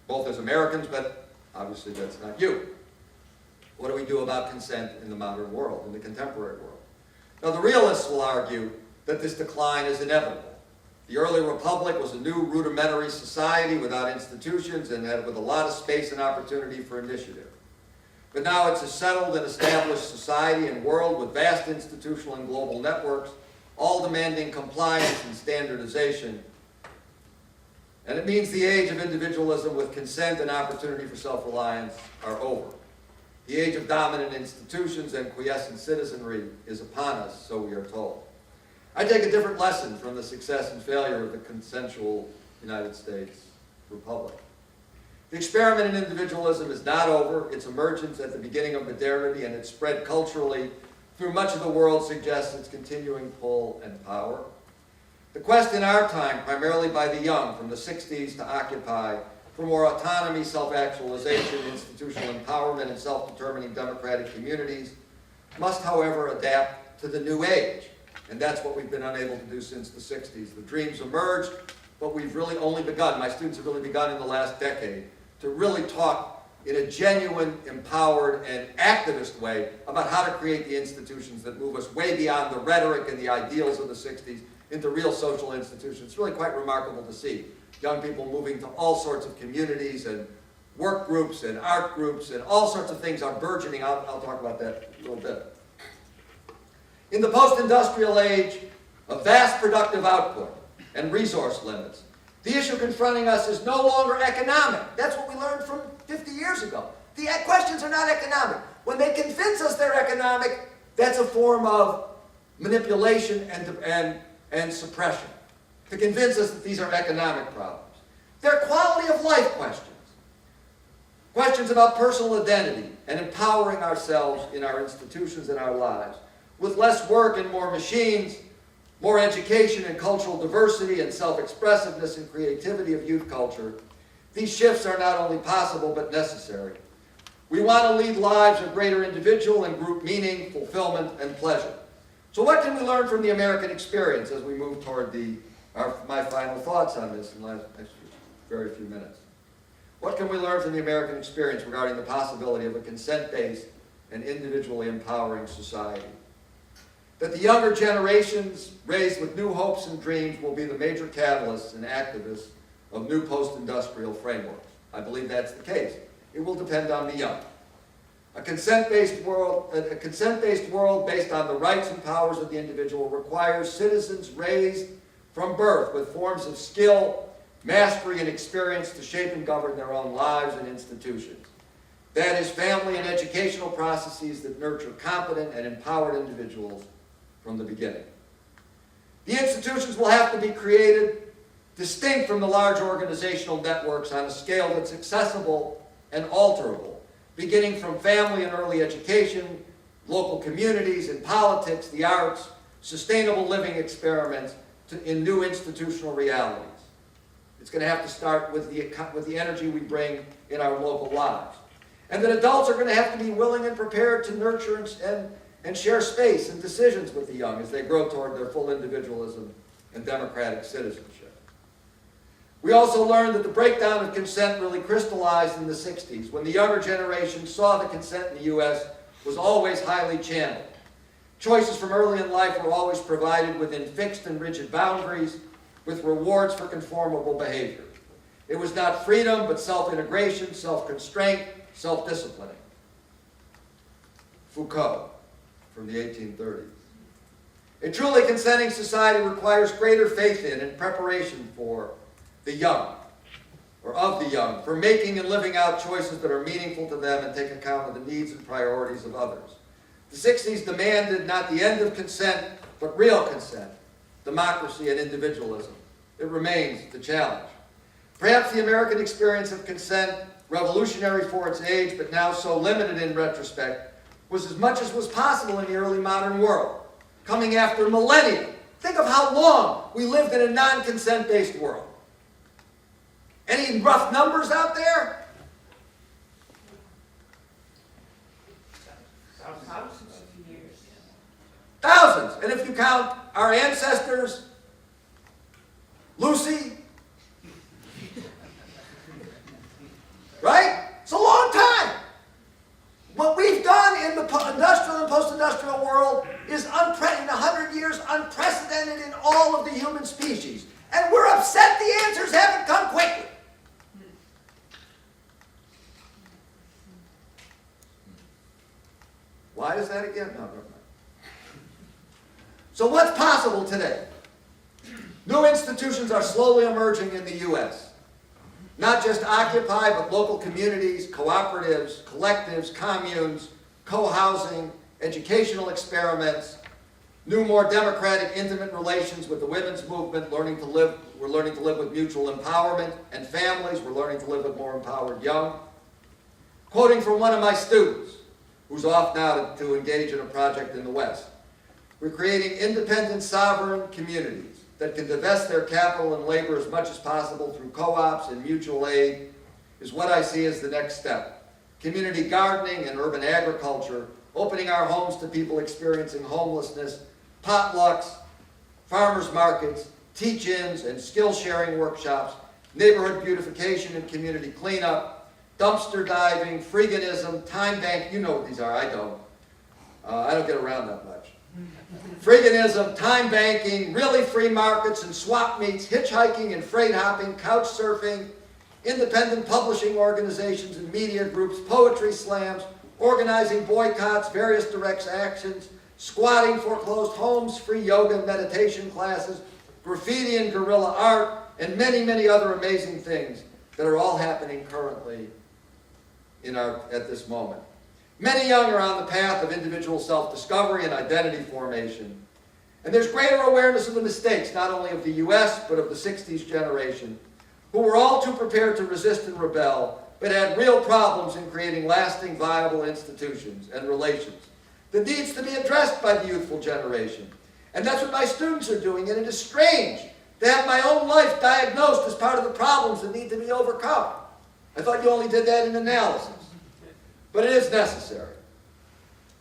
Speaker 1: Both as Americans, but obviously that's not you. What do we do about consent in the modern world, in the contemporary world? Now, the realists will argue that this decline is inevitable. The early republic was a new rudimentary society without institutions and with a lot of space and opportunity for initiative. But now it's a settled and established society and world with vast institutional and global networks, all demanding compliance and standardization. And it means the age of individualism with consent and opportunity for self-reliance are over. The age of dominant institutions and quiescent citizenry is upon us, so we are told. I take a different lesson from the success and failure of the consensual United States Republic. The experiment in individualism is not over. Its emergence at the beginning of modernity and its spread culturally through much of the world suggests its continuing pull and power. The quest in our time, primarily by the young, from the 60s to Occupy, for more autonomy, self-actualization, institutional empowerment, and self-determining democratic communities, must, however, adapt to the new age. And that's what we've been unable to do since the 60s. The dreams emerged, but we've really only begun, my students have really begun in the last decade, to really talk in a genuine, empowered, and activist way about how to create the institutions that move us way beyond the rhetoric and the ideals of the 60s into real social institutions. It's really quite remarkable to see young people moving to all sorts of communities and work groups and art groups and all sorts of things are burgeoning. I'll talk about that a little bit. In the post-industrial age of vast productive output and resource limits, the issue confronting us is no longer economic. That's what we learned from 50 years ago. The questions are not economic. When they convince us they're economic, that's a form of manipulation and suppression, to convince us that these are economic problems. They're quality of life questions. Questions about personal identity and empowering ourselves in our institutions and our lives. With less work and more machines, more education and cultural diversity and self-expressiveness and creativity of youth culture, these shifts are not only possible but necessary. We want to lead lives of greater individual and group meaning, fulfillment, and pleasure. So what can we learn from the American experience as we move toward my final thoughts on this in the next very few minutes? What can we learn from the American experience regarding the possibility of a consent-based and individually empowering society? That the younger generations raised with new hopes and dreams will be the major catalysts and activists of new post-industrial frameworks. I believe that's the case. It will depend on the young. A consent-based world based on the rights and powers of the individual requires citizens raised from birth with forms of skill, mastery, and experience to shape and govern their own lives and institutions. That is, family and educational processes that nurture competent and empowered individuals from the beginning. The institutions will have to be created distinct from the large organizational networks on a scale that's accessible and alterable, beginning from family and early education, local communities and politics, the arts, sustainable living experiments in new institutional realities. It's going to have to start with the energy we bring in our local lives. And that adults are going to have to be willing and prepared to nurture and share space and decisions with the young as they grow toward their full individualism and democratic citizenship. We also learned that the breakdown of consent really crystallized in the 60s, when the younger generation saw the consent in the U.S. was always highly channeled. Choices from early in life were always provided within fixed and rigid boundaries, with rewards for conformable behavior. It was not freedom, but self-integration, self-constraint, self-disciplining. Foucault, from the 1830s. A truly consenting society requires greater faith in and preparation for the young, or of the young, for making and living out choices that are meaningful to them and take account of the needs and priorities of others. The 60s demanded not the end of consent, but real consent, democracy and individualism. It remains the challenge. Perhaps the American experience of consent, revolutionary for its age, but now so limited in retrospect, was as much as was possible in the early modern world, coming after millennia. Think of how long we lived in a non-consent-based world. Any rough numbers out there?
Speaker 2: Thousands of years.
Speaker 1: Thousands. And if you count our ancestors, Lucy, right? It's a long time. What we've done in the industrial and post-industrial world is, in 100 years, unprecedented in all of the human species. And we're upset the answers haven't come quickly. Why is that again? No, never mind. So what's possible today? New institutions are slowly emerging in the U.S. Not just Occupy, but local communities, cooperatives, collectives, communes, co-housing, educational experiments, new, more democratic, intimate relations with the women's movement, we're learning to live with mutual empowerment, and families, we're learning to live with more empowered young. Quoting from one of my students, who's off now to engage in a project in the West. We're creating independent, sovereign communities that can divest their capital and labor as much as possible through co-ops and mutual aid is what I see as the next step. Community gardening and urban agriculture, opening our homes to people experiencing homelessness, potlucks, farmers markets, teach-ins and skill-sharing workshops, neighborhood beautification and community cleanup, dumpster diving, freeganism, time bank, you know what these are, I don't. I don't get around that much. Freeganism, time banking, really free markets and swap meets, hitchhiking and freight hopping, couch surfing, independent publishing organizations and media groups, poetry slams, organizing boycotts, various direct actions, squatting foreclosed homes, free yoga and meditation classes, graffiti and guerrilla art, and many, many other amazing things that are all happening currently at this moment. Many young are on the path of individual self-discovery and identity formation. And there's greater awareness of the mistakes, not only of the U.S., but of the 60s generation, who were all too prepared to resist and rebel, but had real problems in creating lasting, viable institutions and relations that needs to be addressed by the youthful generation. And that's what my students are doing, and it is strange to have my own life diagnosed as part of the problems that need to be overcome. I thought you only did that in analysis. But it is necessary.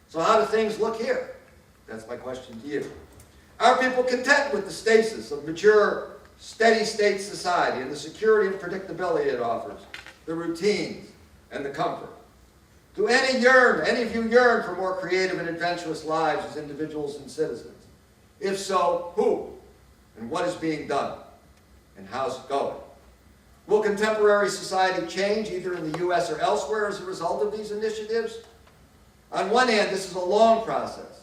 Speaker 1: So how do things look here? That's my question to you. Are people content with the stasis of mature, steady-state society and the security and predictability it offers, the routines and the comfort? Do any of you yearn for more creative and adventurous lives as individuals and citizens? If so, who? And what is being done? And how's it going? Will contemporary society change either in the U.S. or elsewhere as a result of these initiatives? On one hand, this is a long process.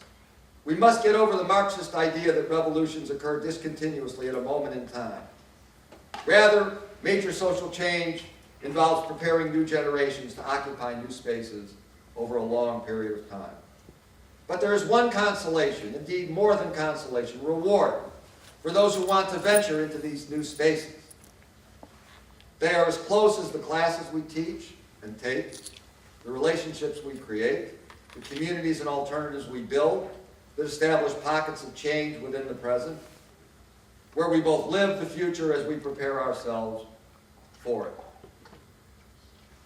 Speaker 1: We must get over the Marxist idea that revolutions occur discontinuously at a moment in time. Rather, major social change involves preparing new generations to occupy new spaces over a long period of time. But there is one consolation, indeed more than consolation, reward for those who want to venture into these new spaces. They are as close as the classes we teach and take, the relationships we create, the communities and alternatives we build that establish pockets of change within the present, where we both live the future as we prepare ourselves for it.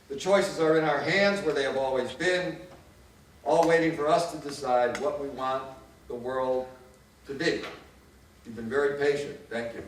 Speaker 1: The choices are in our hands where they have always been, all waiting for us to decide what we want the world to be. You've been very patient. Thank you.